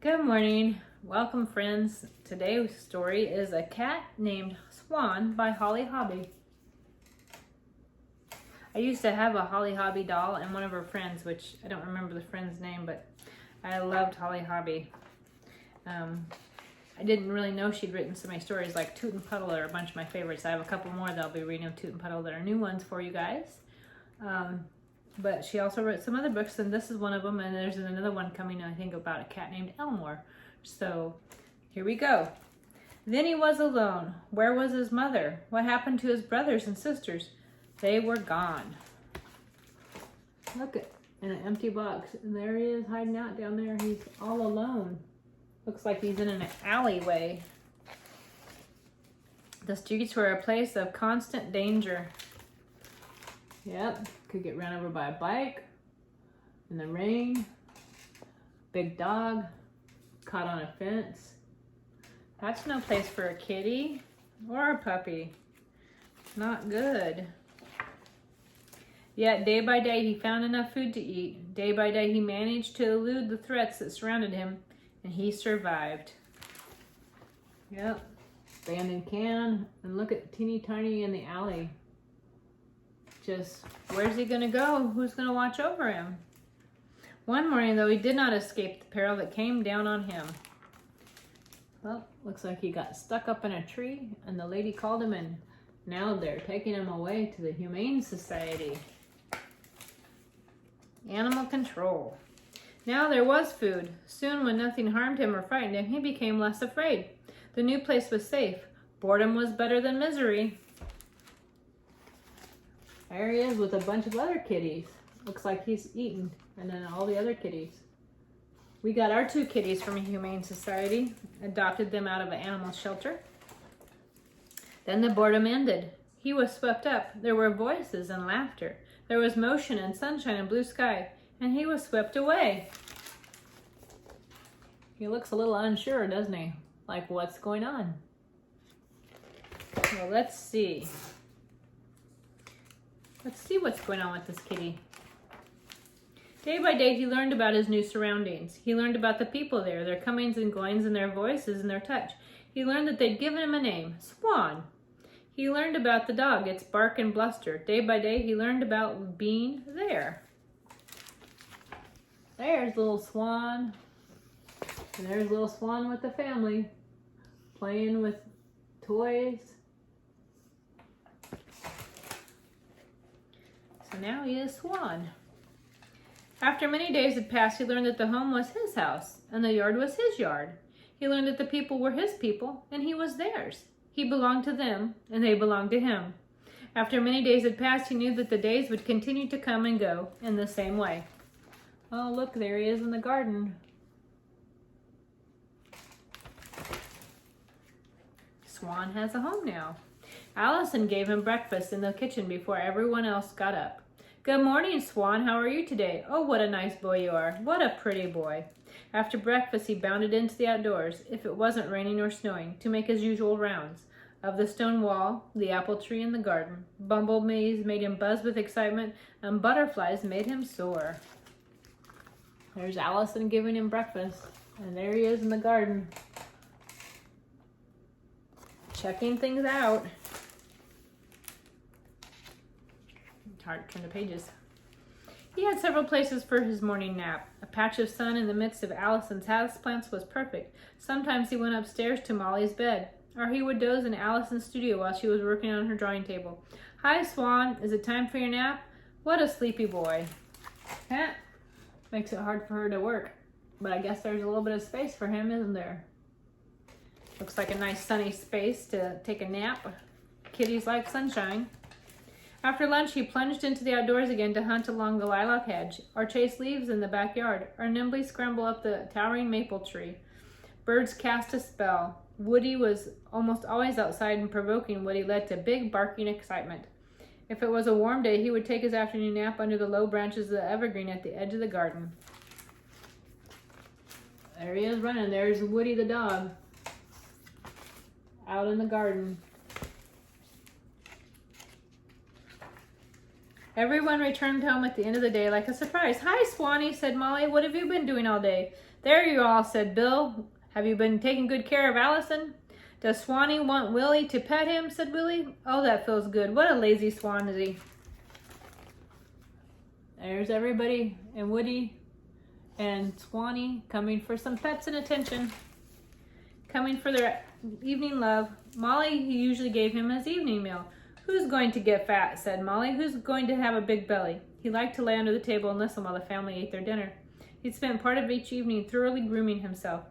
Good morning. Welcome, friends. Today's story is A Cat Named Swan by Holly Hobbie. I used to have a Holly Hobbie doll and one of her friends, which I don't remember the friend's name, but I loved Holly Hobbie. I didn't really know she'd written so many stories, like Toot and Puddle are a bunch of my favorites. I have a couple more that I'll be reading of Toot and Puddle that are new ones for you guys. But she also wrote some other books, and this is one of them, and there's another one coming, I think, about a cat named Elmore. So here we go. Then he was alone. Where was his mother? What happened to his brothers and sisters? They were gone. Look at in an empty box, and there he is hiding out down there. He's all alone. Looks like he's in an alleyway. The streets were a place of constant danger. Yep, could get run over by a bike, in the rain, big dog, caught on a fence. That's no place for a kitty or a puppy. Not good. Yet day by day he found enough food to eat. Day by day he managed to elude the threats that surrounded him, and he survived. Yep, abandoned can, and look at teeny tiny in the alley. Just, where's he gonna go? Who's gonna watch over him? One morning, though, he did not escape the peril that came down on him. Well, looks like he got stuck up in a tree, and the lady called him, and now they're taking him away to the Humane Society. Animal control. Now there was food. Soon, when nothing harmed him or frightened him, he became less afraid. The new place was safe. Boredom was better than misery. There he is with a bunch of other kitties. Looks like he's eaten, and then all the other kitties. We got our 2 kitties from a Humane Society, adopted them out of an animal shelter. Then the boredom ended. He was swept up. There were voices and laughter. There was motion and sunshine and blue sky, and he was swept away. He looks a little unsure, doesn't he? Like, what's going on? Well, let's see. Let's see what's going on with this kitty. Day by day, he learned about his new surroundings. He learned about the people there, their comings and goings, and their voices and their touch. He learned that they'd given him a name, Swan. He learned about the dog, its bark and bluster. Day by day, he learned about being there. There's little Swan. And there's little Swan with the family, playing with toys. So now he is Swan. After many days had passed, he learned that the home was his house, and the yard was his yard. He learned that the people were his people, and he was theirs. He belonged to them, and they belonged to him. After many days had passed, he knew that the days would continue to come and go in the same way. Oh, look, there he is in the garden. Swan has a home now. Allison gave him breakfast in the kitchen before everyone else got up. Good morning, Swan. How are you today? Oh, what a nice boy you are. What a pretty boy. After breakfast, he bounded into the outdoors, if it wasn't raining or snowing, to make his usual rounds. Of the stone wall, the apple tree, and the garden. Bumblebees made him buzz with excitement, and butterflies made him soar. There's Allison giving him breakfast, and there he is in the garden, checking things out. It's hard to turn the pages. He had several places for his morning nap. A patch of sun in the midst of Allison's houseplants was perfect. Sometimes he went upstairs to Molly's bed, or he would doze in Allison's studio while she was working on her drawing table. Hi, Swan. Is it time for your nap? What a sleepy boy. Huh? Makes it hard for her to work. But I guess there's a little bit of space for him, isn't there? Looks like a nice sunny space to take a nap. Kitties like sunshine. After lunch, he plunged into the outdoors again to hunt along the lilac hedge, or chase leaves in the backyard, or nimbly scramble up the towering maple tree. Birds cast a spell. Woody was almost always outside, and provoking Woody led to big barking excitement. If it was a warm day, he would take his afternoon nap under the low branches of the evergreen at the edge of the garden. There he is running. There's Woody the dog out in the garden. Everyone returned home at the end of the day like a surprise. Hi, Swanee, said Molly. What have you been doing all day? "There you all," said Bill. "Have you been taking good care of Allison?" "Does Swanee want Willie to pet him?" said Willie. "Oh, that feels good. What a lazy swan is he." There's everybody and Woody and Swanee coming for some pets and attention. Coming for their evening love. Molly usually gave him his evening meal. "Who's going to get fat?" said Molly. "Who's going to have a big belly?" He liked to lay under the table and listen while the family ate their dinner. He spent part of each evening thoroughly grooming himself.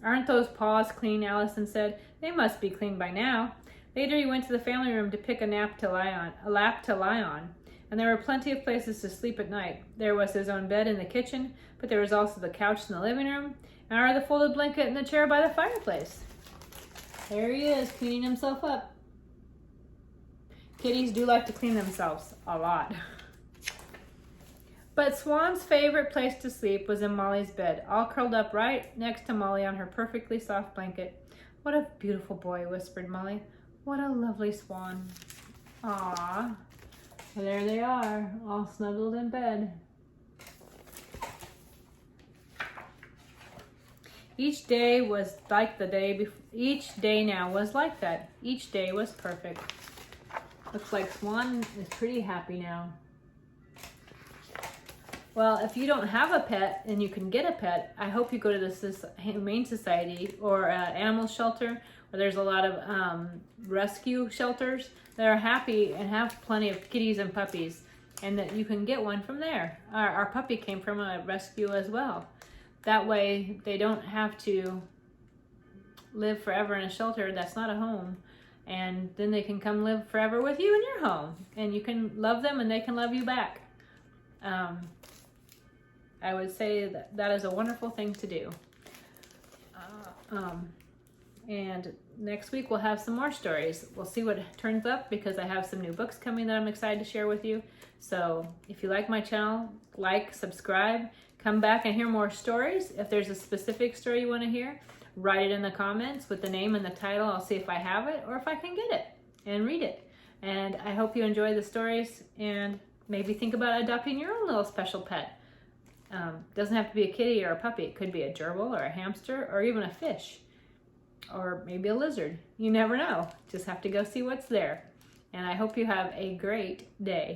"Aren't those paws clean?" Allison said. "They must be clean by now." Later he went to the family room to pick a lap to lie on, and there were plenty of places to sleep at night. There was his own bed in the kitchen, but there was also the couch in the living room, and the folded blanket in the chair by the fireplace. There he is, cleaning himself up. Kitties do like to clean themselves a lot. But Swan's favorite place to sleep was in Molly's bed, all curled up right next to Molly on her perfectly soft blanket. "What a beautiful boy," whispered Molly. "What a lovely swan." Aww. There they are, all snuggled in bed. Each day was like the day before. Each day now was like that. Each day was perfect. Looks like Swan is pretty happy now. Well, if you don't have a pet and you can get a pet, I hope you go to the Humane Society or animal shelter where there's a lot of rescue shelters that are happy and have plenty of kitties and puppies, and that you can get one from there. Our puppy came from a rescue as well. That way they don't have to live forever in a shelter that's not a home, and then they can come live forever with you in your home, and you can love them and they can love you back. I would say that is a wonderful thing to do. And next week we'll have some more stories. We'll see what turns up because I have some new books coming that I'm excited to share with you. So if you like my channel, like, subscribe, come back and hear more stories. If there's a specific story you want to hear, write it in the comments with the name and the title. I'll see if I have it or if I can get it and read it. And I hope you enjoy the stories and maybe think about adopting your own little special pet. Doesn't have to be a kitty or a puppy. It could be a gerbil or a hamster or even a fish or maybe a lizard. You never know. Just have to go see what's there. And I hope you have a great day.